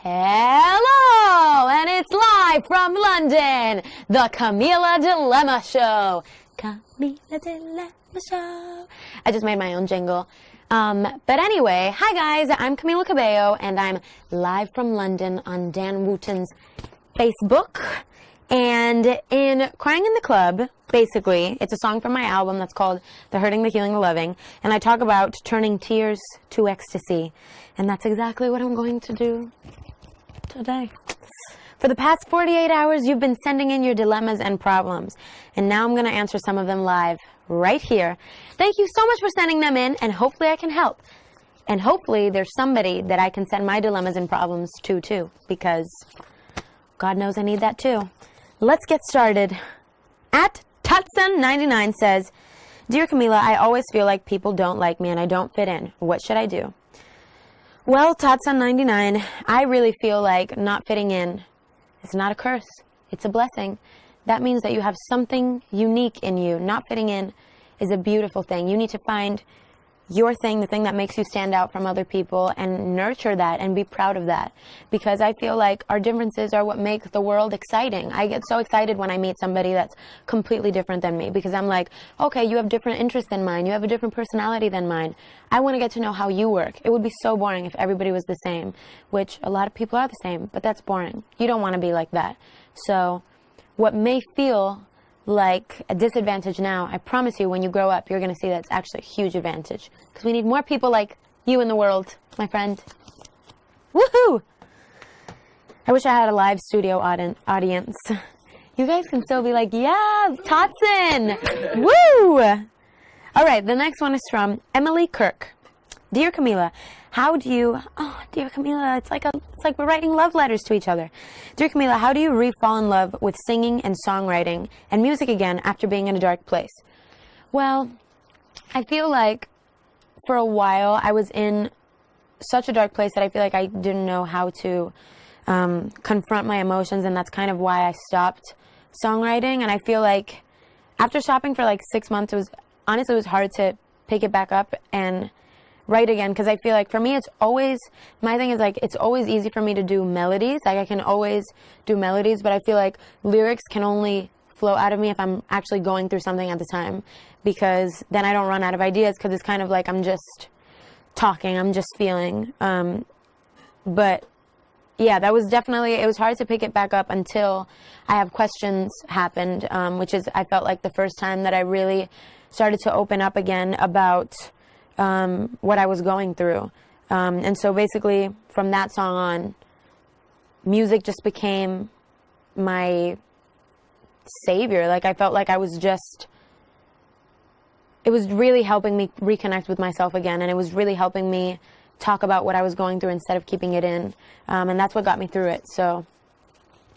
Hello! And it's live from London, the Camila Dilema Show. Camila Dilema Show. I just made my own jingle. But anyway, hi guys, I'm Camila Cabello, and I'm live from London on Dan Wooten's Facebook. And in Crying in the Club, basically, it's a song from my album that's called The Hurting, the Healing, the Loving. And I talk about turning tears to ecstasy. And that's exactly what I'm going to do today. For the past 48 hours, you've been sending in your dilemmas and problems. And now I'm going to answer some of them live right here. Thank you so much for sending them in, and hopefully I can help. And hopefully there's somebody that I can send my dilemmas and problems to, too. Because God knows I need that, too. Let's get started. At Tutson99 says, Dear Camila, I always feel like people don't like me and I don't fit in. What should I do? Well, Tutson99, I really feel like not fitting in is not a curse. It's a blessing. That means that you have something unique in you. Not fitting in is a beautiful thing. You need to find your thing, the thing that makes you stand out from other people, and nurture that and be proud of that. Because I feel like our differences are what make the world exciting. I get so excited when I meet somebody that's completely different than me, because I'm like, okay, you have different interests than mine. You have a different personality than mine. I want to get to know how you work. It would be so boring if everybody was the same, which a lot of people are the same, but that's boring. You don't want to be like that. So what may feel like a disadvantage now, I promise you when you grow up, you're going to see that's actually a huge advantage. Because we need more people like you in the world, my friend. Woohoo! I wish I had a live studio audience. You guys can still be like, yeah, Totson! Woo! All right, the next one is from Emily Kirk. Dear Camila, how do you... Oh, dear Camila, it's like we're writing love letters to each other. Dear Camila, how do you re-fall in love with singing and songwriting and music again after being in a dark place? Well, I feel like for a while I was in such a dark place that I feel like I didn't know how to confront my emotions, and that's kind of why I stopped songwriting. And I feel like after stopping for like 6 months, it was hard to pick it back up and write again, because I feel like for me my thing is like it's always easy for me to do melodies. Like I can always do melodies, but I feel like lyrics can only flow out of me if I'm actually going through something at the time, because then I don't run out of ideas, because it's kind of like I'm just talking, I'm just feeling. But yeah, it was hard to pick it back up until I Have Questions happened, which is, I felt like the first time that I really started to open up again about what I was going through. And so basically from that song on, music just became my savior. Like I felt like it was really helping me reconnect with myself again. And it was really helping me talk about what I was going through instead of keeping it in. And that's what got me through it. So,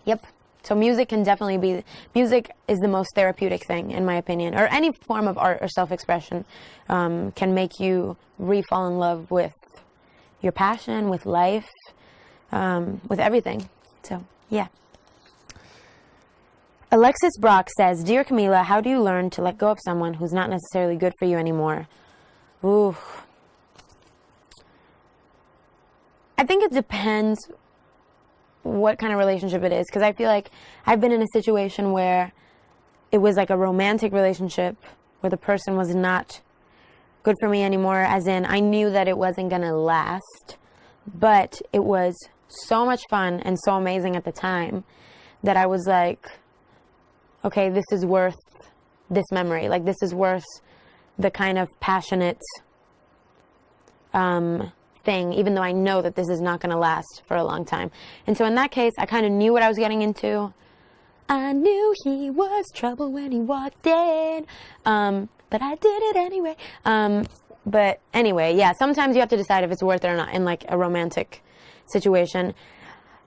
yep. So music is the most therapeutic thing, in my opinion. Or any form of art or self-expression can make you re-fall in love with your passion, with life, with everything. So, yeah. Alexis Brock says, Dear Camila, how do you learn to let go of someone who's not necessarily good for you anymore? Ooh. I think it depends what kind of relationship it is, because I feel like I've been in a situation where it was like a romantic relationship where the person was not good for me anymore, as in I knew that it wasn't going to last, but it was so much fun and so amazing at the time that I was like, okay, this is worth this memory. Like, this is worth the kind of passionate thing, even though I know that this is not going to last for a long time. And so in that case, I kind of knew what I was getting into. I knew he was trouble when he walked in, but I did it anyway. But anyway, yeah, sometimes you have to decide if it's worth it or not in like a romantic situation.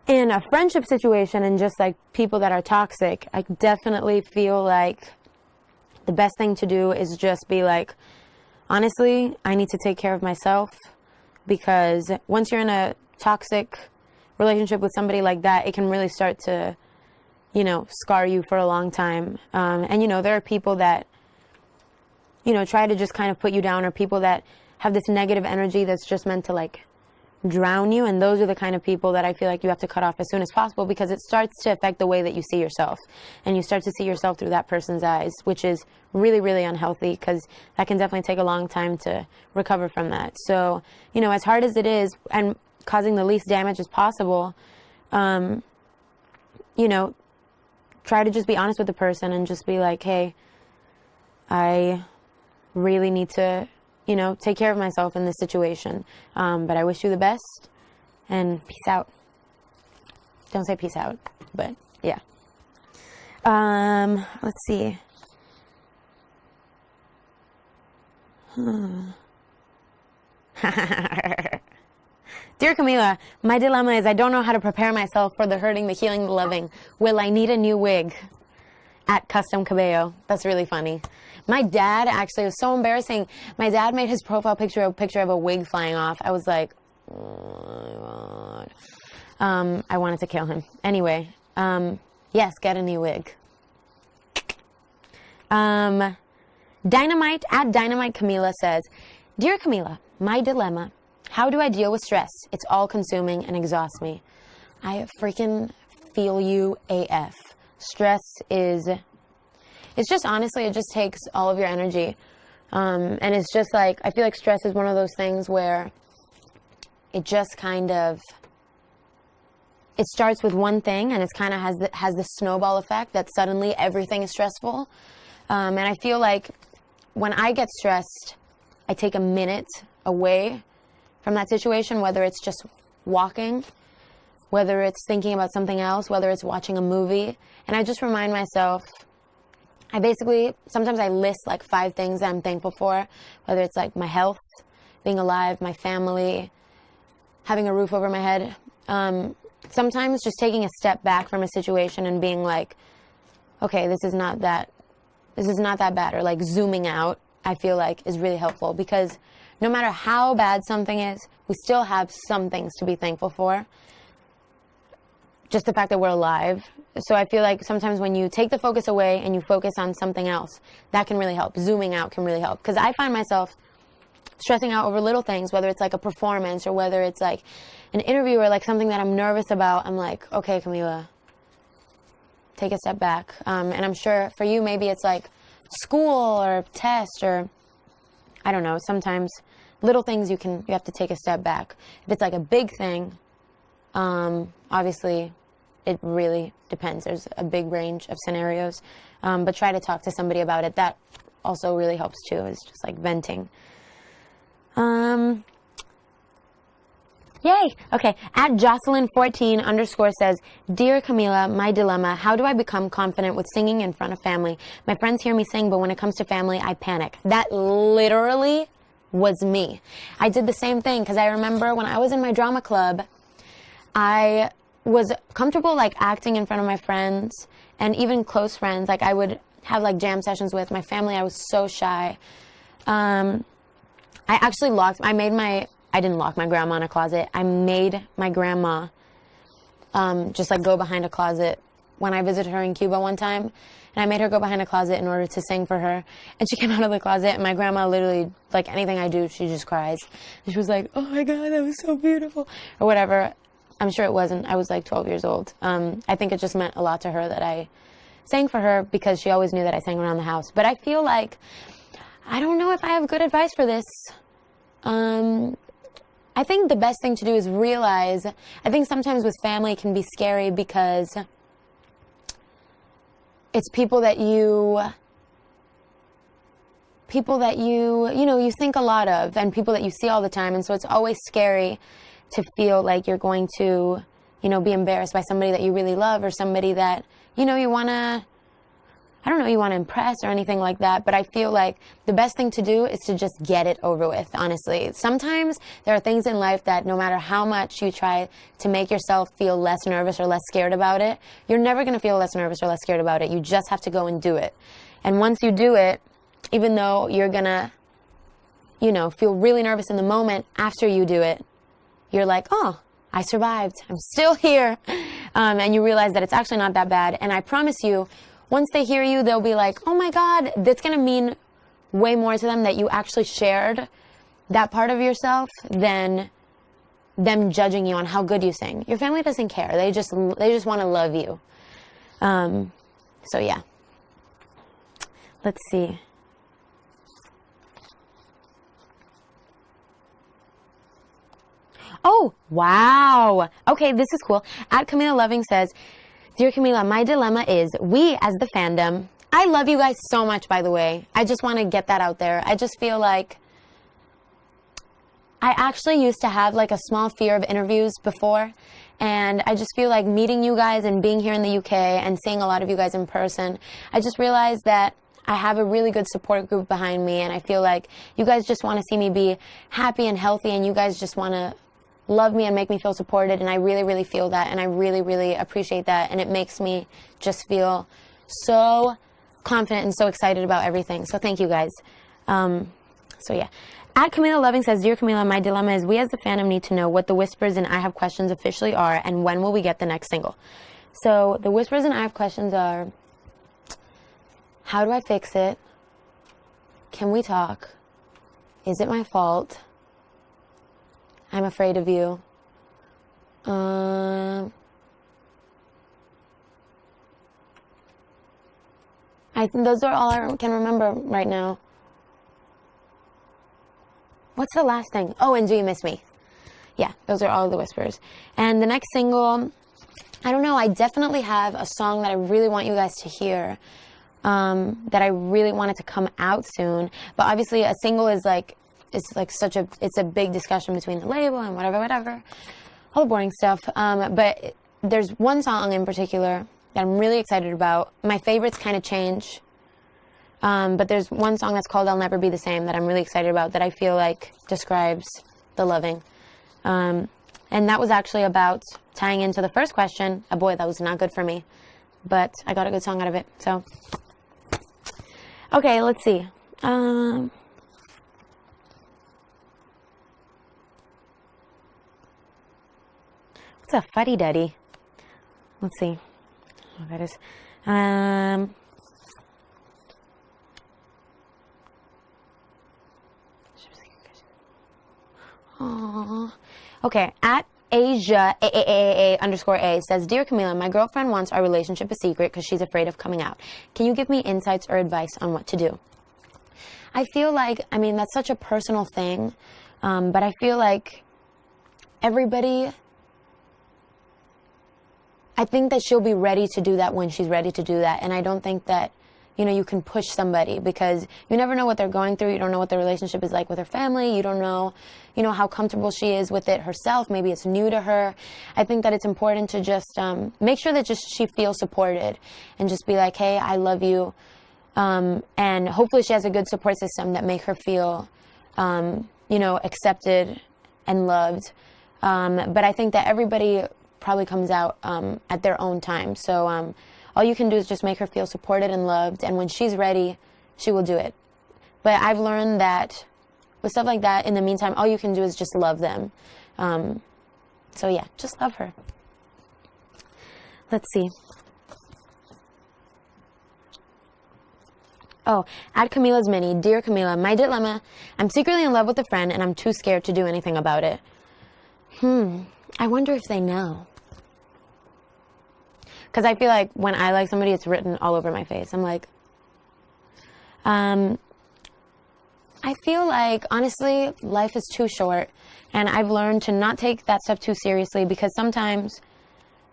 In a friendship situation and just like people that are toxic, I definitely feel like the best thing to do is just be like, honestly, I need to take care of myself. Because once you're in a toxic relationship with somebody like that, it can really start to, scar you for a long time. And, there are people that, try to just kind of put you down, or people that have this negative energy that's just meant to, like, drown you, and those are the kind of people that I feel like you have to cut off as soon as possible, because it starts to affect the way that you see yourself, and you start to see yourself through that person's eyes, which is really, really unhealthy, because that can definitely take a long time to recover from that. So, you know, as hard as it is, and causing the least damage as possible, you know, try to just be honest with the person and just be like, hey, I really need to, you know, take care of myself in this situation. But I wish you the best, and peace out. Don't say peace out, but yeah. Let's see. Dear Camila, my dilemma is I don't know how to prepare myself for the hurting, the healing, the loving. Will I need a new wig? At Custom Cabello. That's really funny. My dad, actually, it was so embarrassing. My dad made his profile picture a picture of a wig flying off. I was like, oh my God. I wanted to kill him. Anyway, yes, get a new wig. Dynamite Camila says, Dear Camila, my dilemma. How do I deal with stress? It's all consuming and exhausts me. I freaking feel you AF. Stress is, it's just honestly, it just takes all of your energy. And it's just like, I feel like stress is one of those things where it just kind of, it starts with one thing and it's kind of has this snowball effect that suddenly everything is stressful. And I feel like when I get stressed, I take a minute away from that situation, whether it's just walking, whether it's thinking about something else, whether it's watching a movie. And I just remind myself, sometimes I list like 5 things that I'm thankful for, whether it's like my health, being alive, my family, having a roof over my head. Sometimes just taking a step back from a situation and being like, okay, this is not that bad, or like zooming out, I feel like is really helpful, because no matter how bad something is, we still have some things to be thankful for. Just the fact that we're alive. So I feel like sometimes when you take the focus away and you focus on something else, that can really help. Zooming out can really help. Because I find myself stressing out over little things, whether it's like a performance or whether it's like an interview or like something that I'm nervous about. I'm like, okay, Camila, take a step back. And I'm sure for you, maybe it's like school or test, or I don't know, sometimes little things you have to take a step back. If it's like a big thing, obviously it really depends. There's a big range of scenarios, but try to talk to somebody about it. That also really helps too, is just like venting. Yay! Okay, at Jocelyn14_ says, Dear Camila, my dilemma, how do I become confident with singing in front of family? My friends hear me sing, but when it comes to family, I panic. That literally was me. I did the same thing, because I remember when I was in my drama club, I was comfortable like acting in front of my friends and even close friends. Like I would have like jam sessions with my family. I was so shy. I didn't lock my grandma in a closet. I made my grandma just like go behind a closet when I visited her in Cuba one time. And I made her go behind a closet in order to sing for her. And she came out of the closet, and my grandma literally, like anything I do, she just cries. And she was like, oh my God, that was so beautiful. Or whatever. I'm sure it wasn't. I was like 12 years old. I think it just meant a lot to her that I sang for her, because she always knew that I sang around the house. But I feel like, I don't know if I have good advice for this. I think the best thing to do is realize, I think sometimes with family it can be scary because it's people that you you think a lot of, and people that you see all the time. And so it's always scary to feel like you're going to, be embarrassed by somebody that you really love, or somebody that, you want to, you want to impress or anything like that. But I feel like the best thing to do is to just get it over with, honestly. Sometimes there are things in life that no matter how much you try to make yourself feel less nervous or less scared about it, you're never going to feel less nervous or less scared about it. You just have to go and do it. And once you do it, even though you're going to, feel really nervous in the moment, after you do it, you're like, oh, I survived. I'm still here. And you realize that it's actually not that bad. And I promise you, once they hear you, they'll be like, oh my God, that's going to mean way more to them that you actually shared that part of yourself than them judging you on how good you sing. Your family doesn't care. They just want to love you. So yeah. Let's see. Oh, wow. Okay, this is cool. At Camila Loving says, Dear Camila, my dilemma is, we as the fandom, I love you guys so much, by the way. I just want to get that out there. I just feel like I actually used to have like a small fear of interviews before. And I just feel like meeting you guys and being here in the UK and seeing a lot of you guys in person, I just realized that I have a really good support group behind me. And I feel like you guys just want to see me be happy and healthy. And you guys just want to love me and make me feel supported. And I really, really feel that. And I really, really appreciate that. And it makes me just feel so confident and so excited about everything. So thank you guys. So yeah. At Camila Loving says, Dear Camila, my dilemma is we as the fandom need to know what the Whispers and I Have Questions officially are and when will we get the next single. So the Whispers and I Have Questions are, how do I fix it? Can we talk? Is it my fault? I'm afraid of you. I think those are all I can remember right now. What's the last thing? Oh, and Do You Miss Me? Yeah, those are all the Whispers. And the next single, I don't know, I definitely have a song that I really want you guys to hear, that I really want it to come out soon. But obviously a single is like, it's a big discussion between the label and whatever, all the boring stuff. But there's one song in particular that I'm really excited about. My favorites kind of change. But there's one song that's called I'll Never Be the Same that I'm really excited about that I feel like describes the loving. And that was actually about tying into the first question. Boy, that was not good for me. But I got a good song out of it. So, okay, let's see. What's a fuddy-duddy? Let's see. Oh, that is... Aww. Okay, at Asia _A says, Dear Camila, my girlfriend wants our relationship a secret because she's afraid of coming out. Can you give me insights or advice on what to do? I feel like, I mean, that's such a personal thing, but I feel like everybody, I think that she'll be ready to do that when she's ready to do that, and I don't think that, you know, you can push somebody because you never know what they're going through. You don't know what their relationship is like with her family. You don't know, you know, how comfortable she is with it herself. Maybe it's new to her. I think that it's important to just make sure that just she feels supported and just be like, hey, I love you. And hopefully she has a good support system that make her feel, you know, accepted and loved. But I think that everybody probably comes out at their own time. So all you can do is just make her feel supported and loved. And when she's ready, she will do it. But I've learned that with stuff like that, in the meantime, all you can do is just love them. So yeah, just love her. Let's see. Oh, at Camila's Mini, Dear Camila, my dilemma, I'm secretly in love with a friend and I'm too scared to do anything about it. I wonder if they know. Because I feel like when I like somebody, it's written all over my face. I'm like, I feel like, honestly, life is too short. And I've learned to not take that stuff too seriously because sometimes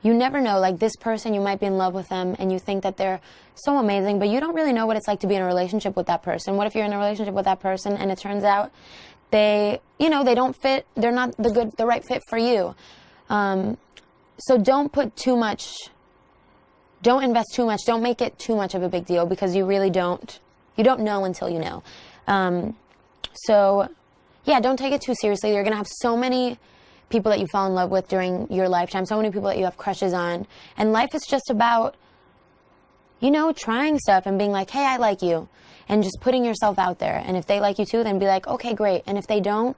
you never know. Like this person, you might be in love with them and you think that they're so amazing, but you don't really know what it's like to be in a relationship with that person. What if you're in a relationship with that person and it turns out they, you know, they don't fit, they're not the right fit for you. So don't put too much, don't invest too much, don't make it too much of a big deal because you really don't know until you know. So yeah, don't take it too seriously. You're going to have so many people that you fall in love with during your lifetime, so many people that you have crushes on. And life is just about, you know, trying stuff and being like, hey, I like you. And just putting yourself out there. And if they like you too, then be like, okay, great. And if they don't,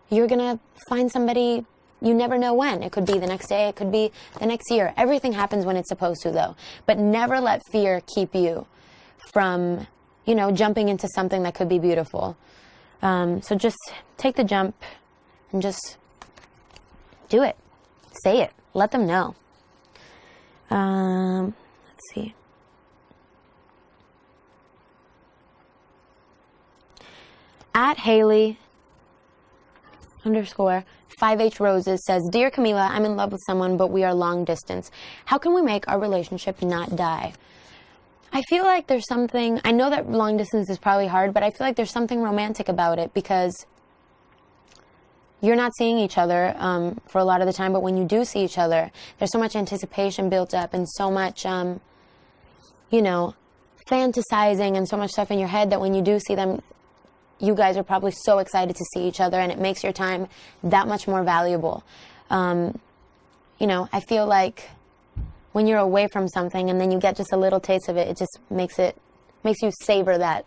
you're going to find somebody, you never know when. It could be the next day. It could be the next year. Everything happens when it's supposed to, though. But never let fear keep you from, you know, jumping into something that could be beautiful. So just take the jump and just do it. Say it. Let them know. Let's see. At Haley _5H Roses says, Dear Camila, I'm in love with someone, but we are long distance. How can we make our relationship not die? I feel like there's something, I know that long distance is probably hard, but I feel like there's something romantic about it because you're not seeing each other for a lot of the time, but when you do see each other, there's so much anticipation built up and so much, you know, fantasizing and so much stuff in your head that when you do see them, you guys are probably so excited to see each other, and it makes your time that much more valuable. You know, I feel like when you're away from something and then you get just a little taste of it, it just makes you savor that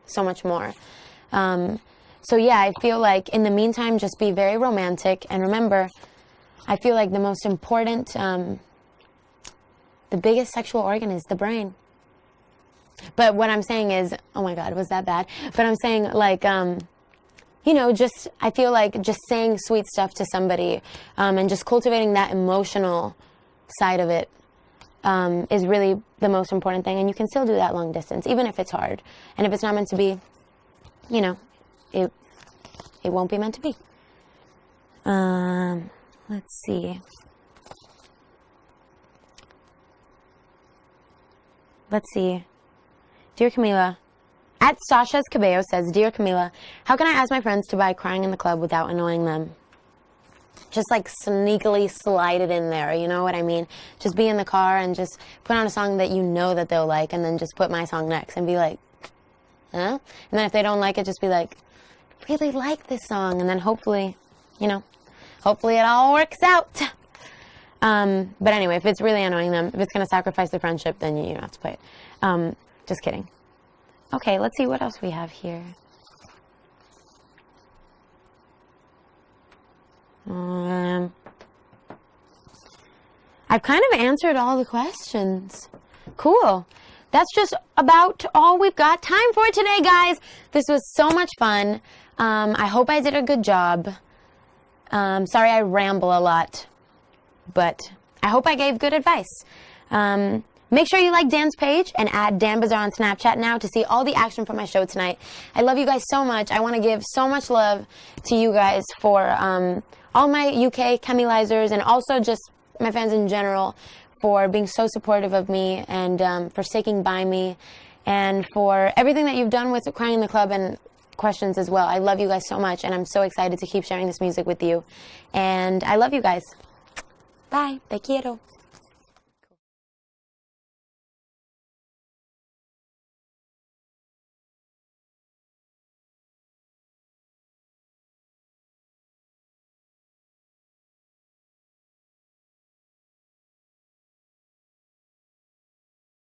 so much more. So yeah, I feel like in the meantime, just be very romantic. And remember, I feel like the most important, the biggest sexual organ is the brain. But what I'm saying is, oh my God, was that bad? But I'm saying like, you know, just, I feel like just saying sweet stuff to somebody and just cultivating that emotional side of it is really the most important thing. And you can still do that long distance, even if it's hard. And if it's not meant to be, you know, it won't be meant to be. Let's see. Dear Camila, at Sasha's Cabello says, Dear Camila, how can I ask my friends to buy Crying in the Club without annoying them? Just like sneakily slide it in there, you know what I mean? Just be in the car and just put on a song that you know that they'll like, and then just put my song next and be like, huh? And then if they don't like it, just be like, really like this song, and then hopefully, you know, hopefully it all works out. But anyway, if it's really annoying them, if it's going to sacrifice the friendship, then you don't have to play it. Just kidding. Okay, let's see what else we have here. I've kind of answered all the questions. Cool. That's just about all we've got time for today, guys. This was so much fun. I hope I did a good job. Sorry I ramble a lot, but I hope I gave good advice. Make sure you like Dan's page and add Dan Bazaar on Snapchat now to see all the action from my show tonight. I love you guys so much. I want to give so much love to you guys for all my UK Camilizers and also just my fans in general for being so supportive of me and for sticking by me and for everything that you've done with Crying in the Club and questions as well. I love you guys so much, and I'm so excited to keep sharing this music with you. And I love you guys. Bye. Te quiero.